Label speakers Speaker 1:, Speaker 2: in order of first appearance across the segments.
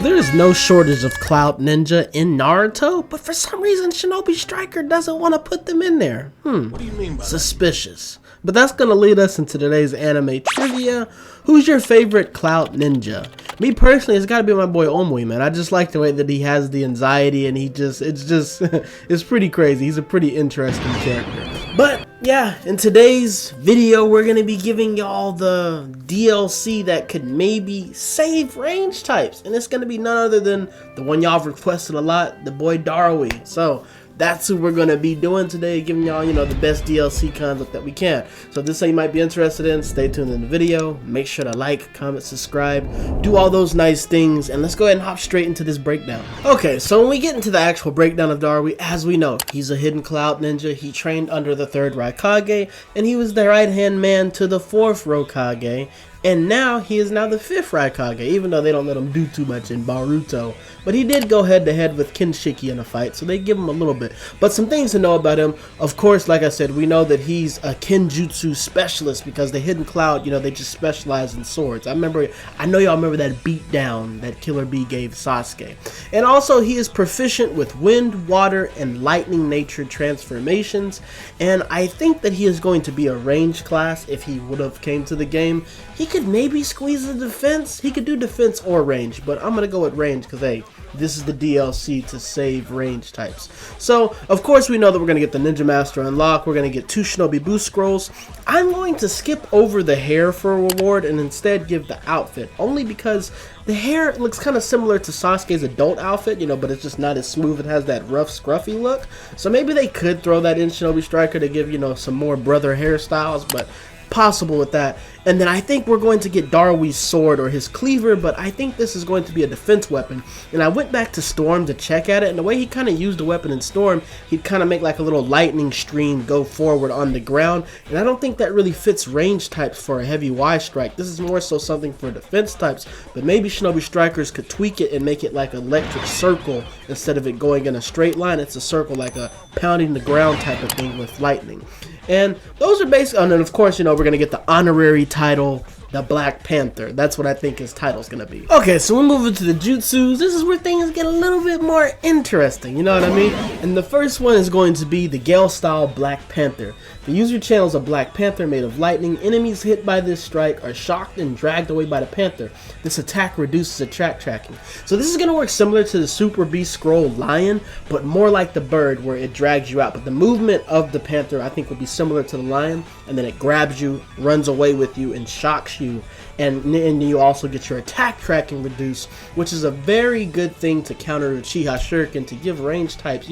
Speaker 1: There is no shortage of Cloud Ninja in Naruto, but for some reason Shinobi Striker doesn't want to put them in there.
Speaker 2: What do you mean by
Speaker 1: Suspicious. But that's going to lead us into today's anime trivia. Who's your favorite Cloud Ninja? Me personally, it's got to be my boy Omui, man. I just like the way that he has the anxiety and it's pretty crazy. He's a pretty interesting character. But yeah, in today's video, we're going to be giving y'all the DLC that could maybe save range types. And it's going to be none other than the one y'all have requested a lot, the boy Darui. So that's who we're going to be doing today, giving y'all, the best DLC content that we can. So if this is something you might be interested in, stay tuned in the video. Make sure to like, comment, subscribe, do all those nice things, and let's go ahead and hop straight into this breakdown. Okay, so when we get into the actual breakdown of Darui, as we know, he's a hidden Cloud Ninja. He trained under the 3rd Raikage, and he was the right-hand man to the 4th Raikage. And now, he is now the 5th Raikage, even though they don't let him do too much in Boruto. But he did go head-to-head with Kinshiki in a fight, so they give him a little bit. But some things to know about him, of course, like I said, we know that he's a Kenjutsu specialist, because the Hidden Cloud, they just specialize in swords. I know y'all remember that beatdown that Killer Bee gave Sasuke. And also, he is proficient with wind, water, and lightning nature transformations. And I think that he is going to be a range class if he would have came to the game. He could maybe squeeze the defense. He could do defense or range, but I'm going to go with range because, hey, this is the DLC to save range types. So, of course, we know that we're going to get the Ninja Master unlock. We're going to get 2 Shinobi Boost Scrolls. I'm going to skip over the hair for a reward and instead give the outfit, only because the hair looks kind of similar to Sasuke's adult outfit, but it's just not as smooth. It has that rough, scruffy look. So maybe they could throw that in Shinobi Striker to give, some more brother hairstyles, but possible with that. And then I think we're going to get Darui's sword or his cleaver, but I think this is going to be a defense weapon. And I went back to Storm to check at it, and the way he kind of used the weapon in Storm, he'd kind of make like a little lightning stream go forward on the ground, and I don't think that really fits range types for a heavy Y strike. This is more so something for defense types, but maybe Shinobi Strikers could tweak it and make it like an electric circle instead of it going in a straight line. It's a circle, like a pounding the ground type of thing with lightning. And those are basically, and then of course, we're going to get the honorary title, the Black Panther. That's what I think his title's going to be. Okay, so we're moving to the Jutsus. This is where things get a little bit more interesting, you know what I mean? And the first one is going to be the Gale-style Black Panther. The user channels a Black Panther made of lightning. Enemies hit by this strike are shocked and dragged away by the Panther. This attack reduces attack tracking. So this is going to work similar to the Super Beast Scroll Lion, but more like the bird where it drags you out. But the movement of the Panther I think will be similar to the lion, and then it grabs you, runs away with you, and shocks you. And you also get your attack tracking reduced, which is a very good thing to counter Uchiha Shuriken, to give range types,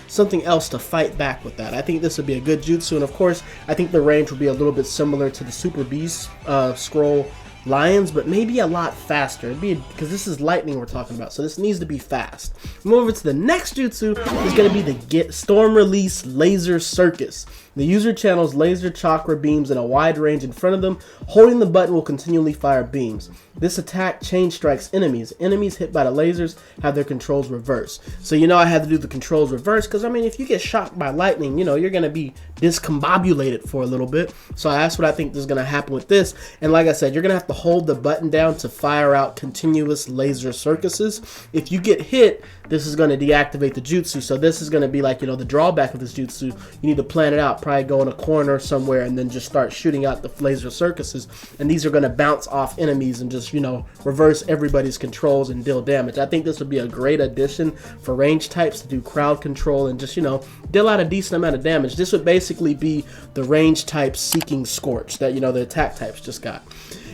Speaker 1: something else to fight back with that. I think this would be a good jutsu, and of course, I think the range will be a little bit similar to the Super Beast Scroll Lions, but maybe a lot faster. Because this is lightning we're talking about, so this needs to be fast. Move over to the next jutsu is going to be the Storm Release Laser Circus. The user channels laser chakra beams in a wide range in front of them. Holding the button will continually fire beams. This attack chain strikes enemies. Enemies hit by the lasers have their controls reversed. So I had to do the controls reverse because, if you get shocked by lightning, you're going to be discombobulated for a little bit. So that's what I think is going to happen with this. And like I said, you're going to have to hold the button down to fire out continuous laser circuses. If you get hit, this is going to deactivate the jutsu. So this is going to be like, the drawback of this jutsu. You need to plan it out. Probably go in a corner somewhere and then just start shooting out the laser circuses. And these are going to bounce off enemies and just, reverse everybody's controls and deal damage. I think this would be a great addition for range types to do crowd control and just, deal out a decent amount of damage. This would basically be the range type seeking Scorch that, the attack types just got.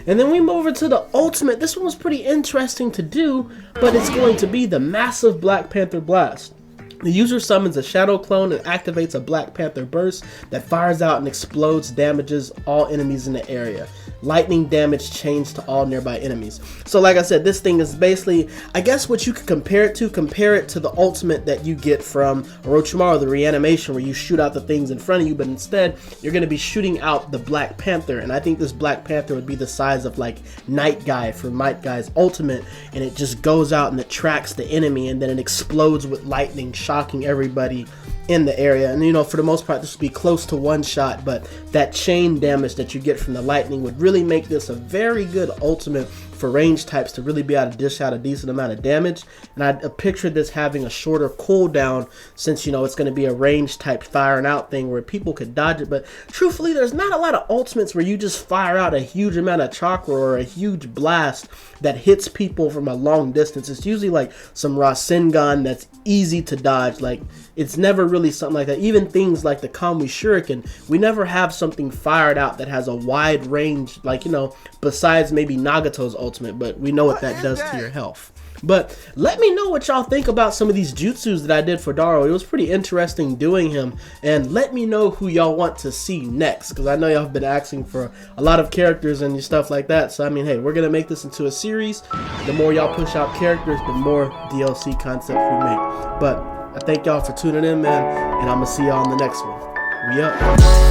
Speaker 1: And then we move over to the ultimate. This one was pretty interesting to do, but it's going to be the Massive Black Panther Blast. The user summons a shadow clone and activates a Black Panther burst that fires out and explodes, damages all enemies in the area. Lightning damage chains to all nearby enemies. So like I said, this thing is basically, I guess what you could compare it to the ultimate that you get from Orochimaru, the reanimation, where you shoot out the things in front of you, but instead you're going to be shooting out the Black Panther. And I think this Black Panther would be the size of like Night Guy from Might Guy's ultimate, and it just goes out and it tracks the enemy, and then it explodes with lightning, shocking everybody in the area. And for the most part this would be close to one shot, but that chain damage that you get from the lightning would really make this a very good ultimate for range types to really be able to dish out a decent amount of damage. And I pictured this having a shorter cooldown since, you know, it's going to be a range type firing out thing where people could dodge it. But truthfully, there's not a lot of ultimates where you just fire out a huge amount of chakra or a huge blast that hits people from a long distance. It's usually like some Rasengan that's easy to dodge. Like, it's never really something like that. Even things like the Kamui Shuriken, we never have something fired out that has a wide range, like, you know, besides maybe Nagato's ultimate, but we know what that does to your health. But let me know what y'all think about some of these jutsus that I did for Darui. It was pretty interesting doing him, and let me know who y'all want to see next, because I know y'all have been asking for a lot of characters and stuff like that. So I mean, hey, we're gonna make this into a series. The more y'all push out characters, the more DLC concepts we make. But I thank y'all for tuning in, man, and I'm gonna see y'all on the next one. We up.